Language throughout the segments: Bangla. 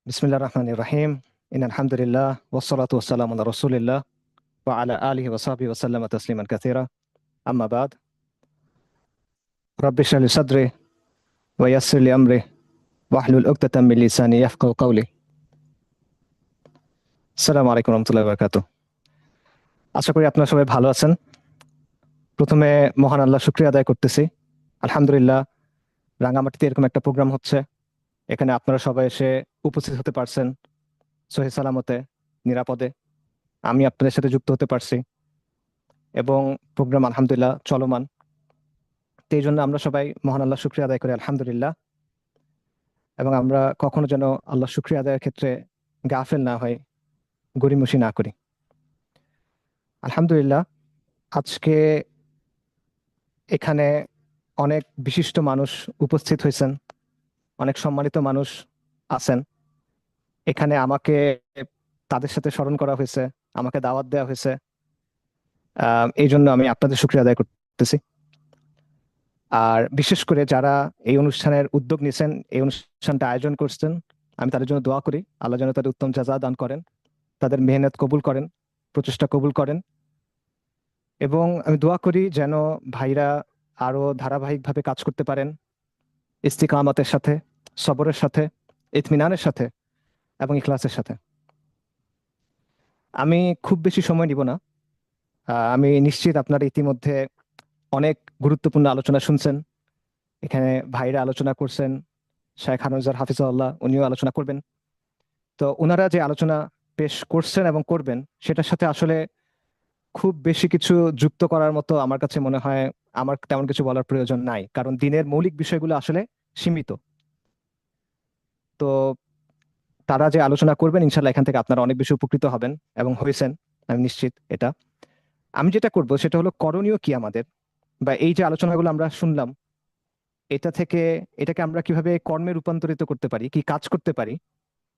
বিসমিল্লাহ রহমান রাহিম। আলহামদুলিল্লাহ ওয়াসসালাতু ওয়াসসালামু আলা রাসূলিল্লাহ ওয়া আলা আলিহি ওয়া সাহবিহি ওয়া সাল্লামা তাসলিমান কাসীরা। আম্মা বাদ। রাব্বি ইশরাহ লি সাদরি ওয়া ইয়াসসির লি আমরি ওয়াহলুল উকদাতাম মিন লিসানি ইয়াফকাহু কাওলি। আসসালামু আলাইকুম ওয়া রাহমাতুল্লাহি ওয়া বারাকাতুহু। আশা করি আপনারা সবাই ভালো আছেন। প্রথমে মহান আল্লাহর শুকরিয়া আদায় করতেছি। আলহামদুলিল্লাহ, রাঙামাটিতে এরকম একটা প্রোগ্রাম হচ্ছে, এখানে আপনারা সবাই এসে উপস্থিত হতে পারছেন সহি সালামতে, নিরাপদে। আমি আপনাদের সাথে যুক্ত হতে পারছি এবং প্রোগ্রাম আলহামদুলিল্লাহ চলমান। তো এই জন্য আমরা সবাই মহান আল্লাহ শুক্রিয়া আদায় করি আলহামদুলিল্লাহ। এবং আমরা কখনো যেন আল্লাহ শুক্রিয়া আদায়ের ক্ষেত্রে গাফেল না হয়, গড়িমসি না করি। আলহামদুলিল্লাহ, আজকে এখানে অনেক বিশিষ্ট মানুষ উপস্থিত হয়েছেন, অনেক সম্মানিত মানুষ আছেন এখানে। আমাকে তাদের সাথে স্মরণ করা হয়েছে, আমাকে দাওয়াত দেওয়া হয়েছে। এই জন্য আমি আপনাদের শুক্রিয়া আদায় করতেছি। আর বিশেষ করে যারা এই অনুষ্ঠানের উদ্যোগ নিয়েছেন, এই অনুষ্ঠানটা আয়োজন করছেন, আমি তাদের জন্য দোয়া করি আল্লাহ যেন তাদের উত্তম জাযা দান করেন, তাদের মেহনত কবুল করেন, প্রচেষ্টা কবুল করেন। এবং আমি দোয়া করি যেন ভাইরা আরো ধারাবাহিকভাবে কাজ করতে পারেন, ইস্তিকামাতের সাথে, সবরের সাথে, ইতমিনানের সাথে এবং ইখলাসের সাথে। আমি খুব বেশি সময় নিব না। আমি নিশ্চিত আপনারা ইতিমধ্যে অনেক গুরুত্বপূর্ণ আলোচনা শুনছেন। এখানে ভাইরা আলোচনা করছেন, শেখ হানুজার হাফিজাল্লাহ উনিও আলোচনা করবেন। তো ওনারা যে আলোচনা পেশ করছেন এবং করবেন সেটার সাথে আসলে খুব বেশি কিছু যুক্ত করার মতো আমার কাছে মনে হয় আমার তেমন কিছু বলার প্রয়োজন নাই, কারণ দিনের মৌলিক বিষয়গুলো আসলে সীমিত। তো তারা যে আলোচনা করবেন ইনশাল্লাহ এখান থেকে আপনারা অনেক বেশি উপকৃত হবেন এবং হয়েছেন, আমি নিশ্চিত এটা। আমি যেটা করব সেটা হলো করণীয় কি আমাদের, বা এই যে আলোচনাগুলো আমরা শুনলাম এটা থেকে এটাকে আমরা কিভাবে কর্মে রূপান্তরিত করতে পারি, কি কাজ করতে পারি,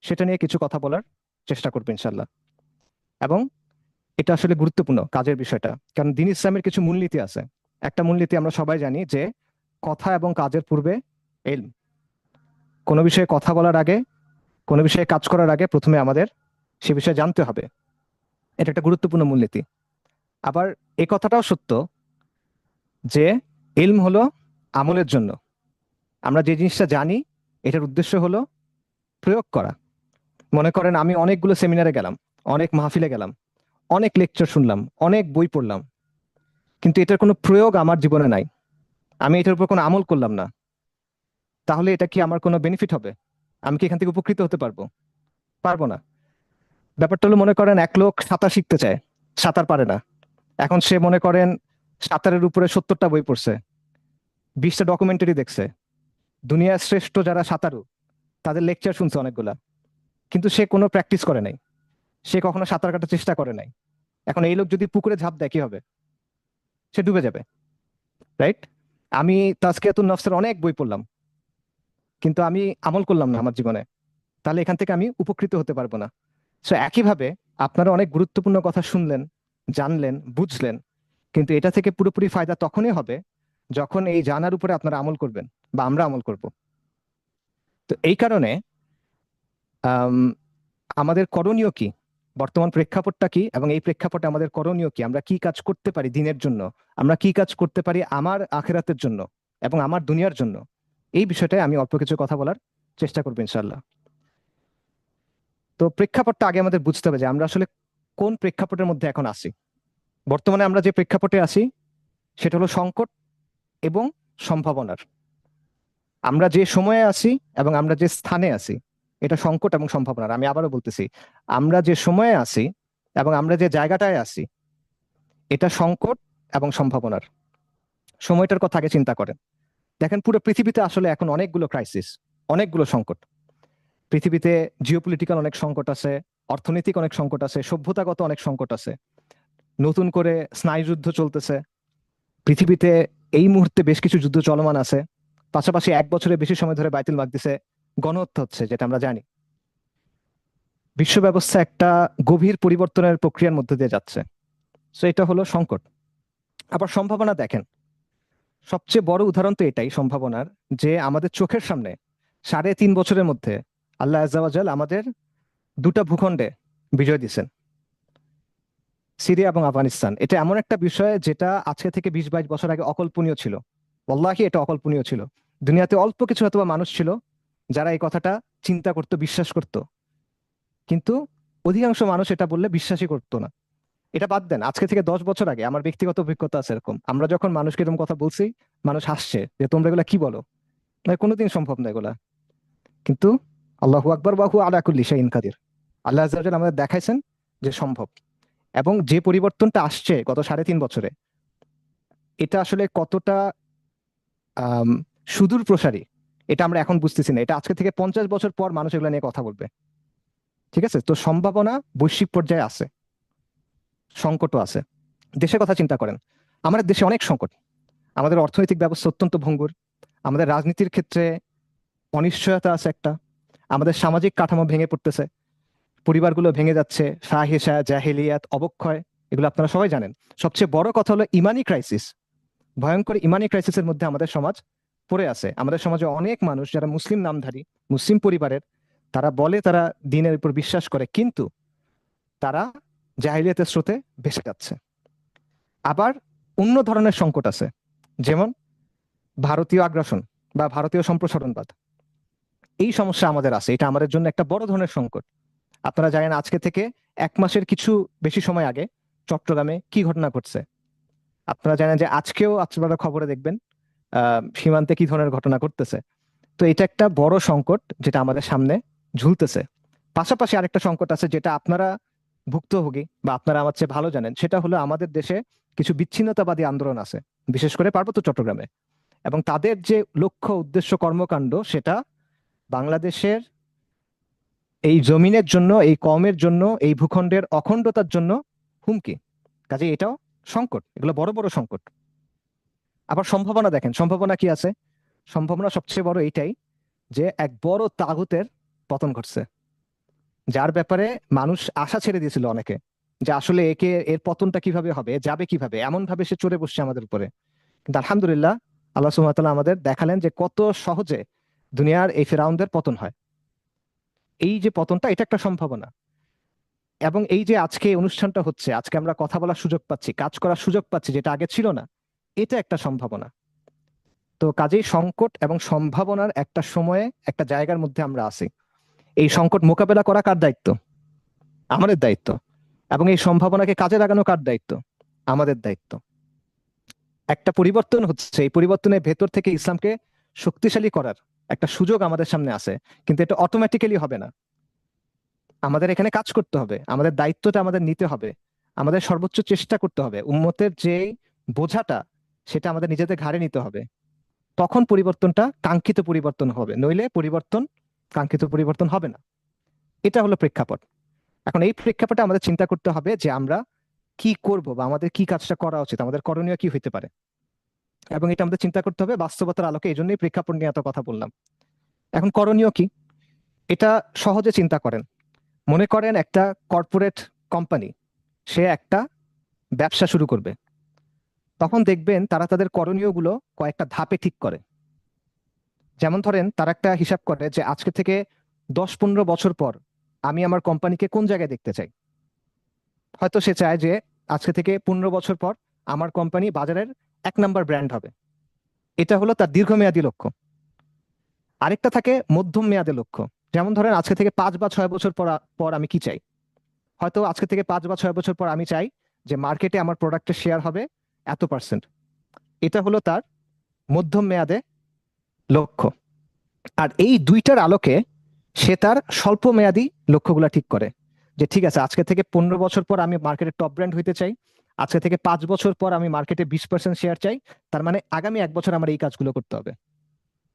সেটা নিয়ে কিছু কথা বলার চেষ্টা করবো ইনশাল্লাহ। এবং এটা আসলে গুরুত্বপূর্ণ কাজের বিষয়টা, কারণ দ্বীন ইসলামের কিছু মূলনীতি আছে। একটা মূলনীতি আমরা সবাই জানি যে কথা এবং কাজের পূর্বে ইলম। কোনো বিষয়ে কথা বলার আগে, কোনো বিষয়ে কাজ করার আগে প্রথমে আমাদের সে বিষয়ে জানতে হবে। এটা একটা গুরুত্বপূর্ণ মূলনীতি। আবার এই কথাটাও সত্য যে ইলম হলো আমলের জন্য। আমরা যে জিনিসটা জানি এটার উদ্দেশ্য হলো প্রয়োগ করা। মনে করেন আমি অনেকগুলো সেমিনারে গেলাম, অনেক মাহফিলে গেলাম, অনেক লেকচার শুনলাম, অনেক বই পড়লাম, কিন্তু এটার কোনো প্রয়োগ আমার জীবনে নাই, আমি এটার উপর কোনো আমল করলাম না, তাহলে এটা কি আমার কোনো বেনিফিট হবে? আমি কি এখান থেকে উপকৃত হতে পারবো? পারবো না। ব্যাপারটা হলো, মনে করেন এক লোক সাঁতার শিখতে চায়, সাঁতার পারে না। এখন সে মনে করেন সাঁতারের উপরে 70টা বই পড়ছে, 20টা ডকুমেন্টারি দেখছে, দুনিয়ার শ্রেষ্ঠ যারা সাঁতারু তাদের লেকচার শুনছে অনেকগুলা, কিন্তু সে কোনো প্র্যাকটিস করে নাই, সে কখনো সাঁতার কাটার চেষ্টা করে নাই। এখন এই লোক যদি পুকুরে ঝাঁপ দেয় কি হবে? সে ডুবে যাবে, রাইট? আমি তাজকিয়াতুন নফসের অনেক বই পড়লাম, কিন্তু আমি আমল করলাম না আমার জীবনে, তাহলে এখান থেকে আমি উপকৃত হতে পারবো না। সো একইভাবে আপনারা অনেক গুরুত্বপূর্ণ কথা শুনলেন, জানলেন, বুঝলেন, কিন্তু এটা থেকে পুরোপুরি ফায়দা তখনই হবে যখন এই জানার উপরে আপনারা আমল করবেন বা আমরা আমল করব। তো এই কারণে আম, আমাদের করণীয় কি, বর্তমান প্রেক্ষাপটটা কি, এবং এই প্রেক্ষাপটে আমাদের করণীয় কি, আমরা কি কাজ করতে পারি দিনের জন্য, আমরা কি কাজ করতে পারি আমার আখিরাতের জন্য এবং আমার দুনিয়ার জন্য, এই বিষয়টায় আমি অল্প কিছু কথা বলার চেষ্টা করবো ইনশাল্লাহ। তো প্রেক্ষাপটটা আগে আমাদের বুঝতে হবে যে আমরা আসলে কোন প্রেক্ষাপটের মধ্যে এখন আছি। বর্তমানে আমরা যে প্রেক্ষাপটে আছি সেটা হলো সংকট এবং সম্ভাবনার। আমরা যে সময়ে আছি এবং আমরা যে স্থানে আছি এটা সংকট এবং সম্ভাবনার। আমি আবারও বলতেছি, আমরা যে সময়ে আছি এবং আমরা যে জায়গাটায় আছি এটা সংকট এবং সম্ভাবনার। সময়টার কথা আগে চিন্তা করেন। দেখেন পুরো পৃথিবীতে আসলে এখন অনেকগুলো ক্রাইসিস, অনেকগুলো সংকট। পৃথিবীতে জিওপলিটিক্যাল অনেক সংকট আছে, অর্থনৈতিক অনেক সংকট আছে, সভ্যতাগত অনেক সংকট আছে, নতুন করে স্নায়ুযুদ্ধ চলতেছে পৃথিবীতে। এই মুহূর্তে বেশ কিছু যুদ্ধ চলমান আছে, পাশাপাশি 1 বছরের বেশি সময় ধরে বাইতুল মাকদিসে গণহত্যা হচ্ছে, যেটা আমরা জানি। বিশ্ব ব্যবস্থা একটা গভীর পরিবর্তনের প্রক্রিয়ার মধ্যে দিয়ে যাচ্ছে। সো এটা হলো সংকট। আবার সম্ভাবনা দেখেন, সবচেয়ে বড় উদাহরণ তো এটাই সম্ভাবনার, যে আমাদের চোখের সামনে 3.5 বছরের মধ্যে আল্লাহ আজ্জা ওয়া জাল আমাদের দুটা ভূখণ্ডে বিজয় দিয়েছেন, সিরিয়া এবং আফগানিস্তান। এটা এমন একটা বিষয় যেটা আজকে থেকে 20-22 বছর আগে অকল্পনীয় ছিল। ওয়াল্লাহি এটা অকল্পনীয় ছিল। দুনিয়াতে অল্প কিছু হয়তো মানুষ ছিল যারা এই কথাটা চিন্তা করতো, বিশ্বাস করতো, কিন্তু অধিকাংশ মানুষ এটা বললে বিশ্বাসই করতো না। এটা বাদ দেন, আজকে থেকে 10 বছর আগে আমার ব্যক্তিগত অভিজ্ঞতা আছে এরকম, আমরা যখন মানুষকে এরকম কথা বলছি, মানুষ হাসছে যে তোমরা এগুলা কি বলো, মানে কোনোদিন সম্ভব না এগুলা। কিন্তু আল্লাহু আকবার ওয়া হুয়া আলা কুল্লি শাইইন কাদির, আল্লাহ আজ্জা ওয়া জাল আমাদের দেখাইছেন যে সম্ভব। এবং যে পরিবর্তনটা আসছে গত 3.5 বছরে, এটা আসলে কতটা আম, সুদূর প্রসারী এটা আমরা এখন বুঝতেছি না। এটা আজকে থেকে 50 বছর পর মানুষ এগুলো নিয়ে কথা বলবে। ঠিক আছে, তো সম্ভাবনা বৈশ্বিক পর্যায়ে আছে, সংকটও আছে। দেশের কথা চিন্তা করেন, আমাদের দেশে অনেক সংকট। আমাদের অর্থনৈতিক ব্যবস্থা অত্যন্ত ভঙ্গুর, আমাদের রাজনীতির ক্ষেত্রে অনিশ্চয়তা আছে একটা, আমাদের সামাজিক কাঠামো ভেঙে পড়তেছে, পরিবারগুলো ভেঙে যাচ্ছে, ফাহিশা, জাহেলিয়াত, অবক্ষয়, এগুলো আপনারা সবাই জানেন। সবচেয়ে বড় কথা হলো ইমানি ক্রাইসিস। ভয়ঙ্কর ইমানি ক্রাইসিসের মধ্যে আমাদের সমাজ পড়ে আছে। আমাদের সমাজে অনেক মানুষ যারা মুসলিম নামধারী, মুসলিম পরিবারের, তারা বলে তারা দিনের উপর বিশ্বাস করে, কিন্তু তারা জাহিলিয়াতের স্রোতে ভেসে যাচ্ছে। আবার অন্য ধরনের সংকট আছে, যেমন ভারতীয় আগ্রাসন বা ভারতীয় সম্প্রসারণবাদ। এই সমস্যা আমাদের আছে, এটা আমাদের জন্য একটা বড় ধরনের সংকট। আপনারা জানেন আজকে থেকে 1 মাসের কিছু বেশি সময় আগে চট্টগ্রামে কি ঘটনা ঘটছে। আপনারা জানেন যে আজকেও আপনারা খবরে দেখবেন সীমান্তে কি ধরনের ঘটনা ঘটতেছে। তো এটা একটা বড় সংকট যেটা আমাদের সামনে ঝুলতেছে। পাশাপাশি আরেকটা সংকট আছে যেটা আপনারা ভুক্তভোগী বা আপনারা আমার চেয়ে ভালো জানেন, সেটা হলো আমাদের দেশে কিছু বিচ্ছিন্নতাবাদী আন্দোলন আছে, বিশেষ করে পার্বত্য চট্টগ্রামে। এবং তাদের যে লক্ষ্য, উদ্দেশ্য, কর্মকাণ্ড, সেটা বাংলাদেশের এই জমিনের জন্য, এই কওমের জন্য, এই ভূখণ্ডের অখণ্ডতার জন্য হুমকি। কাজে এটাও সংকট, এগুলো বড় বড় সংকট। আবার সম্ভাবনা দেখেন, সম্ভাবনা কি আছে? সম্ভাবনা সবচেয়ে বড় এইটাই যে এক বড় তাগুতের পতন ঘটছে, যার ব্যাপারে মানুষ আশা ছেড়ে দিয়েছিল অনেকে, যে আসলে একে, এর পতনটা কিভাবে হবে, এ যাবে কিভাবে, এমন ভাবে সে চড়ে বসছে আমাদের উপরে। কিন্তু আলহামদুলিল্লাহ, আল্লাহ সুবহানাহু ওয়া তাআলা আমাদের দেখালেন যে কত সহজে দুনিয়ার এই ফেরাউনদের পতন হয়। এই যে পতনটা, এটা একটা সম্ভাবনা। এবং এই যে আজকে এই অনুষ্ঠানটা হচ্ছে, আজকে আমরা কথা বলার সুযোগ পাচ্ছি, কাজ করার সুযোগ পাচ্ছি, যেটা আগে ছিল না, এটা একটা সম্ভাবনা। তো কাজেই সংকট এবং সম্ভাবনার একটা সময়ে, একটা জায়গার মধ্যে আমরা আছি। এই সংকট মোকাবেলা করা কার দায়িত্ব? আমাদের দায়িত্ব। এবং এই সম্ভাবনাকে কাজে লাগানো কার দায়িত্ব? আমাদের দায়িত্ব। একটা পরিবর্তন হচ্ছে, এই পরিবর্তনের ভেতর থেকে ইসলামকে শক্তিশালী করার একটা সুযোগ আমাদের সামনে আছে, কিন্তু এটা অটোমেটিক্যালি হবে না। আমাদের এখানে কাজ করতে হবে, আমাদের দায়িত্বটা আমাদের নিতে হবে, আমাদের সর্বোচ্চ চেষ্টা করতে হবে, উম্মতের যে বোঝাটা, সেটা আমাদের নিজেদের ঘাড়ে নিতে হবে। তখন পরিবর্তনটা কাঙ্ক্ষিত পরিবর্তন হবে, নইলে পরিবর্তন কাঙ্ক্ষিত পরিবর্তন হবে না। এটা হলো প্রেক্ষাপট। এখন এই প্রেক্ষাপটে আমাদের চিন্তা করতে হবে যে আমরা কি করব বা আমাদের কি কাজটা করা উচিত, আমাদের করণীয় কি হইতে পারে। এবং এটা আমাদের চিন্তা করতে হবে বাস্তবতার আলোকে, এই জন্যই প্রেক্ষাপট নিয়ে এত কথা বললাম। এখন করণীয় কি, এটা সহজে চিন্তা করেন। মনে করেন একটা কর্পোরেট কোম্পানি, সে একটা ব্যবসা শুরু করবে। তখন দেখবেন তারা তাদের করণীয়গুলো কয়েকটা ধাপে ঠিক করে। যেমন ধরেন, তারা একটা হিসাব করে যে আজকে থেকে 10-15 বছর পর আমি আমার কোম্পানিকে কোন জায়গায় দেখতে চাই। হয়তো সে চায় যে আজকে থেকে 15 বছর পর আমার কোম্পানি বাজারের 1 নাম্বার ব্র্যান্ড হবে। এটা হলো তার দীর্ঘমেয়াদী লক্ষ্য। আরেকটা থাকে মধ্যম মেয়াদী লক্ষ্য। যেমন ধরেন আজকে থেকে 5 বা 6 বছর পর পর আমি কি চাই। হয়তো আজকে থেকে 5 বা 6 বছর পর আমি চাই যে মার্কেটে আমার প্রোডাক্টের শেয়ার হবে এত%। এটা হলো তার মধ্যম মেয়াদে লক্ষ্য। আর এই দুইটার আলোকে সে তার স্বল্প মেয়াদী লক্ষ্যগুলো ঠিক করে, যে ঠিক আছে আজকে থেকে 15 বছর পর আমি মার্কেটে টপ ব্র্যান্ড হইতে চাই, আজকে থেকে 5 বছর পর আমি মার্কেটে 20% শেয়ার চাই, তার মানে আগামী 1 বছর আমার এই কাজগুলো করতে হবে।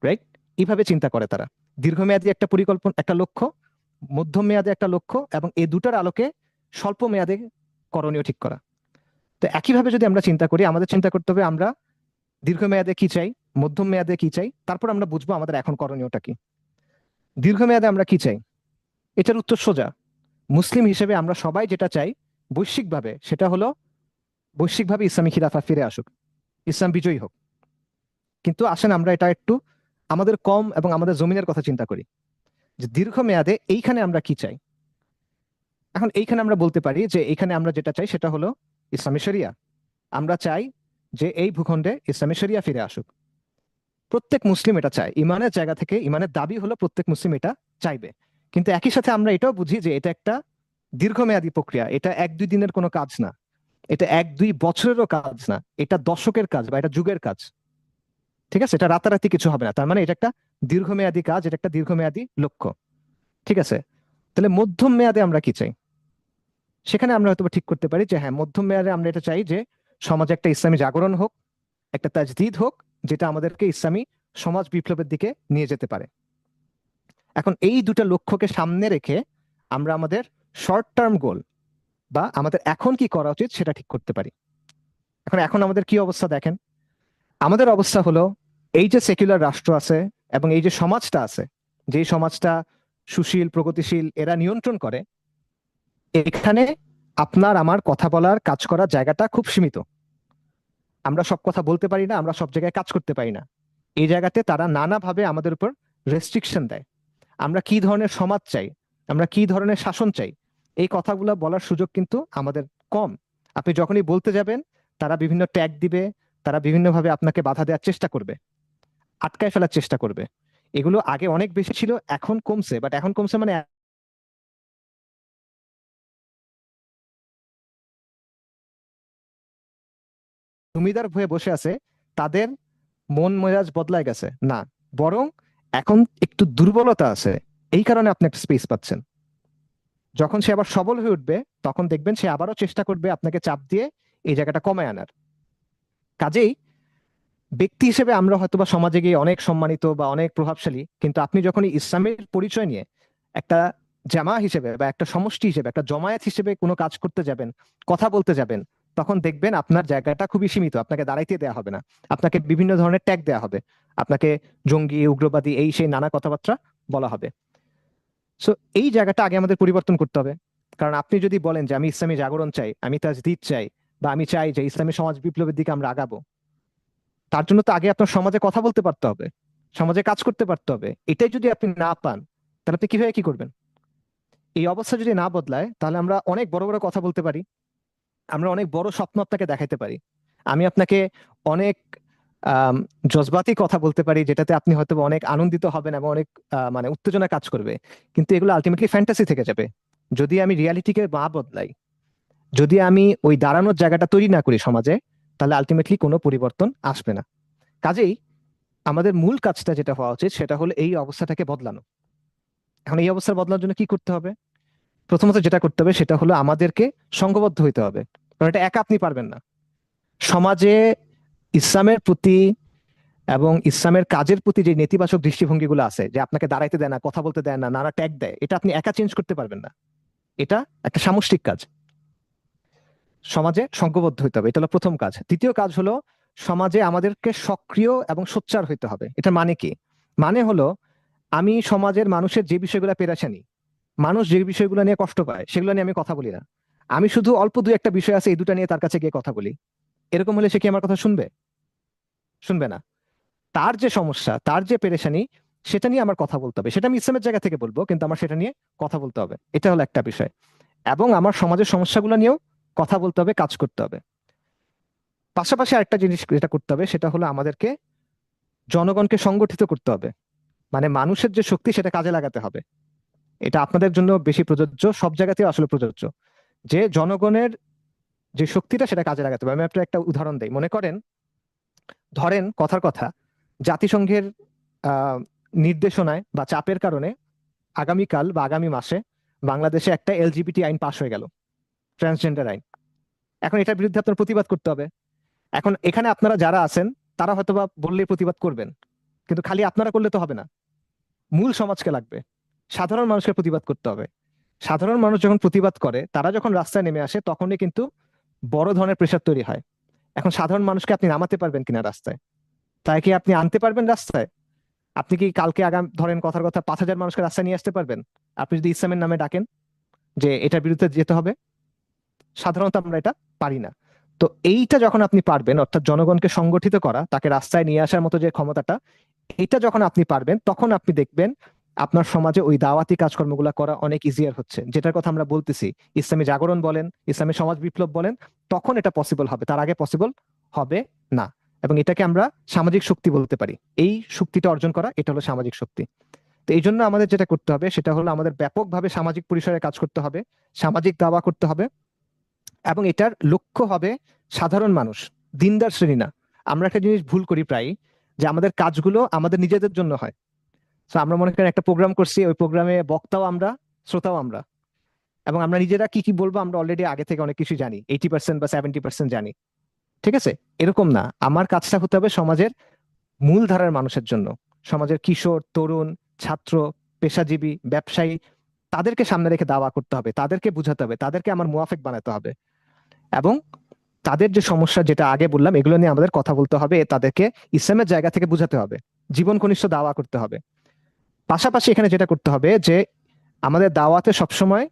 রাইট? এইভাবে চিন্তা করে তারা। দীর্ঘমেয়াদী একটা পরিকল্পনা, একটা লক্ষ্য, মধ্যম মেয়াদে একটা লক্ষ্য, এবং এই দুটার আলোকে স্বল্প মেয়াদে করণীয় ঠিক করা। তো একইভাবে যদি আমরা চিন্তা করি, আমাদের চিন্তা করতে হবে আমরা দীর্ঘমেয়াদে কি চাই, মধ্যম মেয়াদে কি চাই, তারপর আমরা বুঝবো আমাদের এখন করণীয়টা কি। দীর্ঘমেয়াদে আমরা কি চাই, এটার উত্তর সোজা। মুসলিম হিসেবে আমরা সবাই যেটা চাই বৈশ্বিকভাবে, সেটা হলো বৈশ্বিকভাবে ইসলামী খিলাফা ফিরে আসুক, ইসলাম বিজয়ী হোক। কিন্তু আসেন আমরা এটা একটু আমাদের কম এবং আমাদের জমিনের কথা চিন্তা করি। যে দীর্ঘমেয়াদে এইখানে আমরা কি চাই। এখন এইখানে আমরা বলতে পারি যে এইখানে আমরা যেটা চাই সেটা হলো ইসলামী শরিয়া। আমরা চাই যে এই ভূখণ্ডে ইসলামী শরিয়া ফিরে আসুক। প্রত্যেক মুসলিম এটা চায়, ইমানের জায়গা থেকে ইমানের দাবি হলো প্রত্যেক মুসলিম এটা চাইবে। কিন্তু একই সাথে আমরা এটাও বুঝি যে এটা একটা দীর্ঘমেয়াদী প্রক্রিয়া, এটা 1-2 দিনের কোনো কাজ না, এটা 1-2 বছরেরও কাজ না, এটা দশকের কাজ বা এটা যুগের কাজ। ঠিক আছে, এটা রাতারাতি কিছু হবে না, তার মানে এটা একটা দীর্ঘমেয়াদী কাজ, এটা একটা দীর্ঘমেয়াদী লক্ষ্য। ঠিক আছে, তাহলে মধ্যম মেয়াদে আমরা কি চাই, সেখানে আমরা হয়তো ঠিক করতে পারি যে হ্যাঁ, মধ্যম মেয়াদে আমরা এটা চাই যে সমাজে একটা ইসলামী জাগরণ হোক, একটা তাজদিদ হোক, যেটা আমাদেরকে ইসলামী সমাজ বিপ্লবের দিকে নিয়ে যেতে পারে। এখন এই দুটো লক্ষ্যকে সামনে রেখে আমরা আমাদের শর্ট টার্ম গোল বা আমাদের এখন কি করা উচিত সেটা ঠিক করতে পারি। এখন আমাদের কি অবস্থা দেখেন, আমাদের অবস্থা হলো এই যে সেকুলার রাষ্ট্র আছে এবং এই যে সমাজটা আছে, যে সমাজটা সুশীল প্রগতিশীল এরা নিয়ন্ত্রণ করে, এখানে আপনার আমার কথা বলার কাজ করার জায়গাটা খুব সীমিত। আমরা সব কথা বলতে পারি না, আমরা সব জায়গায় কাজ করতে পারি না। এই জায়গাতে তারা নানাভাবে আমাদের উপর রেস্ট্রিকশন দেয়। আমরা কি ধরনের সমাজ চাই, আমরা কি ধরনের শাসন চাই, এই কথাগুলো বলার সুযোগ কিন্তু আমাদের কম। আপনি যখনই বলতে যাবেন তারা বিভিন্ন ট্যাগ দিবে, তারা বিভিন্নভাবে আপনাকে বাধা দেওয়ার চেষ্টা করবে, আটকায় ফেলার চেষ্টা করবে। এগুলো আগে অনেক বেশি ছিল, এখন কমছে, বাট এখন কমছে মানে জমিদার হয়ে বসে আছে তাদের মন মেজাজ বদলায় গেছে না, বরং এখন একটু দুর্বলতা আছে, এই কারণে আপনি একটা স্পেস পাচ্ছেন। যখন সে আবার সবল হয়ে উঠবে তখন দেখবেন সে আবারও চেষ্টা করবে আপনাকে চাপ দিয়ে এই জায়গাটা কমায় আনার। কাজেই ব্যক্তি হিসেবে আমরা হয়তোবা সমাজে গিয়ে অনেক সম্মানিত বা অনেক প্রভাবশালী, কিন্তু আপনি যখনই ইসলামের পরিচয় নিয়ে একটা জামা হিসেবে বা একটা সমষ্টি হিসেবে একটা জমায়েত হিসেবে কোনো কাজ করতে যাবেন, কথা বলতে যাবেন, তখন দেখবেন আপনার জায়গাটা খুবই সীমিত, আপনাকে দাঁড়াইতে দেওয়া হবে না, আপনাকে বিভিন্ন ধরনের ট্যাগ দেওয়া হবে, আপনাকে জঙ্গি উগ্রবাদী এই সেই নানা কথাবার্তা বলা হবে। সো এই জায়গাটা আগে আমাদের পরিবর্তন করতে হবে। কারণ আপনি যদি বলেন যে আমি ইসলামী জাগরণ চাই, আমি তাজদিদ চাই, বা আমি চাই যে ইসলামী সমাজ বিপ্লবের দিকে আমরা আগাবো, তার জন্য তো আগে আপনার সমাজে কথা বলতে পারতে হবে, সমাজে কাজ করতে পারতে হবে। এটাই যদি আপনি না পান তাহলে আপনি কিভাবে কি করবেন? এই অবস্থা যদি না বদলায় তাহলে আমরা অনেক বড় বড় কথা বলতে পারি, আমরা অনেক বড় স্বপ্ন আপনাকে দেখাইতে পারি, আমি আপনাকে অনেক আহ জজবাতি কথা বলতে পারি যেটাতে আপনি হয়তো অনেক আনন্দিত হবেন এবং অনেক মানে উত্তেজনা কাজ করবে, কিন্তু এগুলো আলটিমেটলি ফ্যান্টাসি থেকে যাবে যদি আমি রিয়ালিটিকে না বদলাই। যদি আমি ওই দাঁড়ানোর জায়গাটা তৈরি না করি সমাজে, তাহলে আলটিমেটলি কোনো পরিবর্তন আসবে না। কাজেই আমাদের মূল কাজটা যেটা হওয়া উচিত সেটা হলো এই অবস্থাটাকে বদলানো। এখন এই অবস্থা বদলানোর জন্য কি করতে হবে? প্রথমত যেটা করতে হবে সেটা হলো আমাদেরকে সংঘবদ্ধ হইতে হবে, কারণ এটা একা আপনি পারবেন না। সমাজে ইসলামের প্রতি এবং ইসলামের কাজের প্রতি যে নেতিবাচক দৃষ্টিভঙ্গিগুলো আছে, যে আপনাকে দাঁড়াইতে দেয় না, কথা বলতে দেয় না, নানা ট্যাগ দেয়, এটা আপনি একা চেঞ্জ করতে পারবেন না। এটা একটা সামষ্টিক কাজ, সমাজে সংঘবদ্ধ হইতে হবে, এটা হলো প্রথম কাজ। দ্বিতীয় কাজ হলো সমাজে আমাদেরকে সক্রিয় এবং সোচ্চার হইতে হবে। এটা মানে কি? মানে হলো আমি সমাজের মানুষের যে বিষয়গুলো পেরেছানি, মানুষ যে বিষয়গুলো নিয়ে কষ্ট পায় সেগুলো নিয়ে আমি কথা বলি না। আমি শুধু অল্প দু একটা বিষয় আছে এই দুটা নিয়ে তার কাছে গিয়ে কথা বলি। এরকম হলে সে কি আমার কথা শুনবে? শুনবে না। তার যে সমস্যা, তার যে পেরেশানি, সেটা নিয়ে আমার কথা বলতে হবে। সেটা আমি ইসলামের জায়গা থেকে বলবো, কিন্তু আমার সেটা নিয়ে কথা বলতে হবে। এটা হলো একটা বিষয়। এবং আমার সমাজের সমস্যাগুলো নিয়েও কথা বলতে হবে, কাজ করতে হবে। পাশাপাশি আরেকটা জিনিস যেটা করতে হবে সেটা হলো আমাদেরকে জনগণকে সংগঠিত করতে হবে। মানে মানুষের যে শক্তি সেটা কাজে লাগাতে হবে। এটা আপনাদের জন্য বেশি প্রযোজ্য, সব জায়গাতেই আসলে প্রযোজ্য, যে জনগণের যে শক্তিটা সেটা কাজে লাগাতে হবে। আমি আপনার একটা উদাহরণ দিই। মনে করেন, ধরেন কথার কথা, জাতিসংঘের আহ নির্দেশনায় বা চাপের কারণে আগামীকাল বা আগামী মাসে বাংলাদেশে একটা এলজিবিটি আইন পাশ হয়ে গেল, ট্রান্সজেন্ডার আইন। এখন এটার বিরুদ্ধে আপনার প্রতিবাদ করতে হবে। এখন এখানে আপনারা যারা আছেন তারা হয়তোবা বললেই প্রতিবাদ করবেন, কিন্তু খালি আপনারা করলে তো হবে না, মূল সমাজকে লাগবে, সাধারণ মানুষকে প্রতিবাদ করতে হবে। সাধারণ মানুষ যখন প্রতিবাদ করে, তারা যখন রাস্তায় নেমে আসে, তখনই কিন্তু বড় ধরনের প্রেশার তৈরি হয়। এখন সাধারণ মানুষকে আপনি নামাতে পারবেন কিনা রাস্তায়, তাই কি আপনি আনতে পারবেন রাস্তায়? আপনি কি কালকে আগাম ধরেন কথার কথা 5,000 মানুষকে রাস্তায় নিয়ে আসতে পারবেন আপনি যদি ইসলামের নামে ডাকেন যে এটার বিরুদ্ধে যেতে হবে? সাধারণত আমরা এটা পারি না। তো এইটা যখন আপনি পারবেন, অর্থাৎ জনগণকে সংগঠিত করা, তাকে রাস্তায় নিয়ে আসার মতো যে ক্ষমতাটা, এটা যখন আপনি পারবেন, তখন আপনি দেখবেন আপনার সমাজে ওই দাওয়াতি কাজকর্মগুলো করা অনেক ইজিয়ার হচ্ছে, যেটার কথা আমরা বলতেছি। ইসলামী জাগরণ বলেন, ইসলামী সমাজ বিপ্লব বলেন, তখন এটা পসিবল হবে, তার আগে পসিবল হবে না। এবং এটাকে আমরা সামাজিক শক্তি বলতে পারি। এই শক্তিটা অর্জন করা, এটা হলো সামাজিক শক্তি। তো এই জন্য আমাদের যেটা করতে হবে সেটা হলো আমাদের ব্যাপকভাবে সামাজিক পরিসরে কাজ করতে হবে, সামাজিক দাওয়া করতে হবে। এবং এটার লক্ষ্য হবে সাধারণ মানুষ, দিনদার শ্রেণী না। আমরা একটা জিনিস ভুল করি প্রায়, যে আমাদের কাজগুলো আমাদের নিজেদের জন্য হয়। তো আমরা মনে করেন একটা প্রোগ্রাম করছি, ওই প্রোগ্রামে বক্তাও আমরা, শ্রোতাও আমরা, এবং আমরা নিজেরা কি কি বলবো আমরা অলরেডি আগে থেকে অনেক কিছু জানি, 80% বা 70% জানি। ঠিক আছে? এরকম না, আমার কাজটা হতে হবে সমাজের মূল ধারার মানুষের জন্য। সমাজের কিশোর, তরুণ, ছাত্র, পেশাজীবী, ব্যবসায়ী, তাদেরকে সামনে রেখে দাওয়া করতে হবে, তাদেরকে বুঝাতে হবে, তাদেরকে আমার মুয়াফেক বানাতে হবে। এবং তাদের যে সমস্যা, যেটা আগে বললাম, এগুলো নিয়ে আমাদের কথা বলতে হবে, তাদেরকে ইসলামের জায়গা থেকে বুঝাতে হবে, জীবন ঘনিষ্ঠ দাওয়া করতে হবে। পাশাপাশি এখানে যেটা করতে হবে যে আমাদের দাওয়াতে সবসময়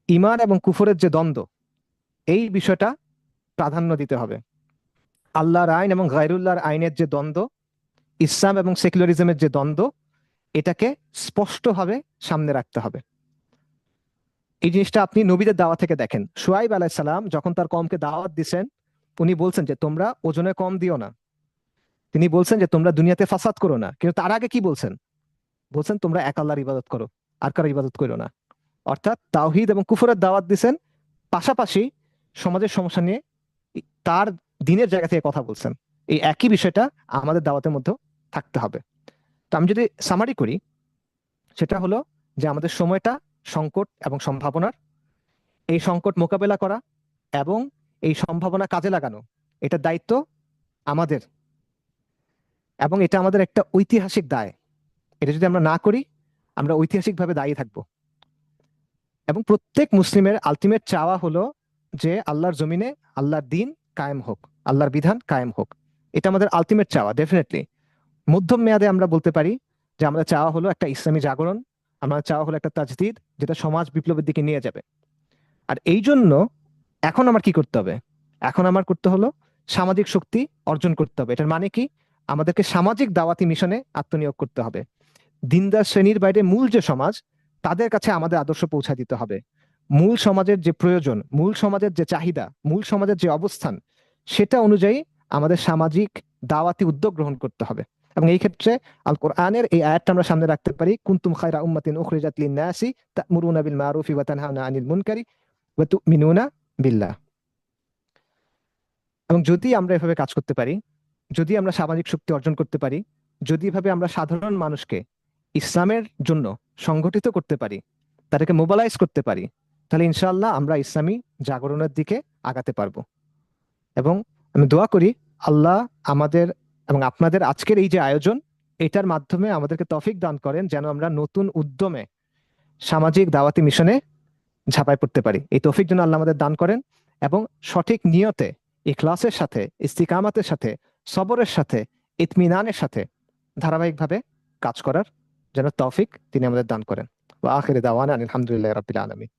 ঈমান এবং কুফরের যে দ্বন্দ্ব, এই বিষয়টা প্রাধান্য দিতে হবে। আল্লাহর আইন এবং গায়রুল্লাহর আইনের যে দ্বন্দ্ব, ইসলাম এবং সেকুলারিজমের যে দ্বন্দ্ব, এটাকে স্পষ্টভাবে সামনে রাখতে হবে। এই জিনিসটা আপনি নবীদের দাওয়া থেকে দেখেন। শুআইব আলাইহিস সালাম যখন তার কওমকে দাওয়াত দিছেন, উনি বলছেন যে তোমরা ওজনে কম দিও না, তিনি বলছেন যে তোমরা দুনিয়াতে ফাসাদ করো না, কিন্তু তার আগে কি বলছেন? বলছেন তোমরা এক আল্লাহর ইবাদত করো, আর কারো ইবাদত করো না। অর্থাৎ তাওহীদ এবং কুফরের দাওয়াত দিছেন, পাশাপাশি সমাজের সমস্যা নিয়ে তার দিনের জায়গা থেকে কথা বলছেন। এই একই বিষয়টা আমাদের দাওয়াতের মধ্যেও থাকতে হবে। তো আমি যদি সামারি করি, সেটা হলো যে আমাদের সময়টা সংকট এবং সম্ভাবনার, এই সংকট মোকাবেলা করা এবং এই সম্ভাবনা কাজে লাগানো, এটার দায়িত্ব আমাদের। এবং এটা আমাদের একটা ঐতিহাসিক দায়। এটা যদি আমরা না করি, আমরা ঐতিহাসিকভাবে দায়ী থাকবো। এবং প্রত্যেক মুসলিমের আলটিমেট চাওয়া হলো যে আল্লাহর জমিনে আল্লাহর দিন কায়েম হোক, আল্লাহর বিধান কায়েম হোক। এটা আমাদের আলটিমেট চাওয়া। ডেফিনেটলি মধ্যম মেয়াদে আমরা বলতে পারি যে আমরা চাওয়া হলো একটা ইসলামী জাগরণ, আমরা চাওয়া হলো একটা তাজদিদ, যেটা সমাজ বিপ্লবের দিকে নিয়ে যাবে। আর এই জন্য এখন আমার কি করতে হবে? এখন আমার করতে হলো সামাজিক শক্তি অর্জন করতে হবে। এটার মানে কি? আমাদেরকে সামাজিক দাওয়াতি মিশনে আত্মনিয়োগ করতে হবে। দিনদার শ্রেণীর বাইরে মূল যে সমাজ, তাদের কাছে আমাদের আদর্শ পৌঁছা দিতে হবে। মূল সমাজের যে প্রয়োজন, মূল সমাজের যে চাহিদা, মূল সমাজের যে অবস্থান, সেটা অনুযায়ী আমাদের সামাজিক দাওয়াতি উদ্যোগ গ্রহণ করতে হবে। এবং এই ক্ষেত্রে আল কোরআনের এই আয়াতটা আমরা সামনে রাখতে পারি, কুনতুম খায়রা উম্মাতিন উখরিজাত লিন-নাসি তা'মুরুনা বিল মারুফি ওয়া তানহাউনা আনিল মুনকারি ওয়া তু'মিনুনা বিল্লাহ। এবং যদি আমরা এভাবে কাজ করতে পারি, যদি আমরা সামাজিক শক্তি অর্জন করতে পারি, যদি এভাবে আমরা সাধারণ মানুষকে ইসলামের জন্য সংগঠিত করতে পারি, তাদেরকে মোবিলাইজ করতে পারি, তাহলে ইনশাআল্লাহ আমরা ইসলামী জাগরণের দিকে আগাতে পারবো। এবং আমি দোয়া করি আল্লাহ আমাদের এবং আপনাদের আজকের এই যে আয়োজন, এটার মাধ্যমে আমাদেরকে তৌফিক দান করেন যেন আমরা নতুন উদ্যমে সামাজিক দাওয়াতি মিশনে ঝাঁপায় পড়তে পারি। এই তৌফিক যেন আল্লাহ আমাদের দান করেন, এবং সঠিক নিয়তে, ইখলাসের সাথে, ইস্তিকামাতের সাথে, সবরের সাথে, ইতমিনানের সাথে ধারাবাহিকভাবে কাজ করার যেন তৌফিক তিনি আমাদের দান করেন। ওয়া আখির দাওয়ানা আলহামদুলিল্লাহি রাব্বিল আলামিন।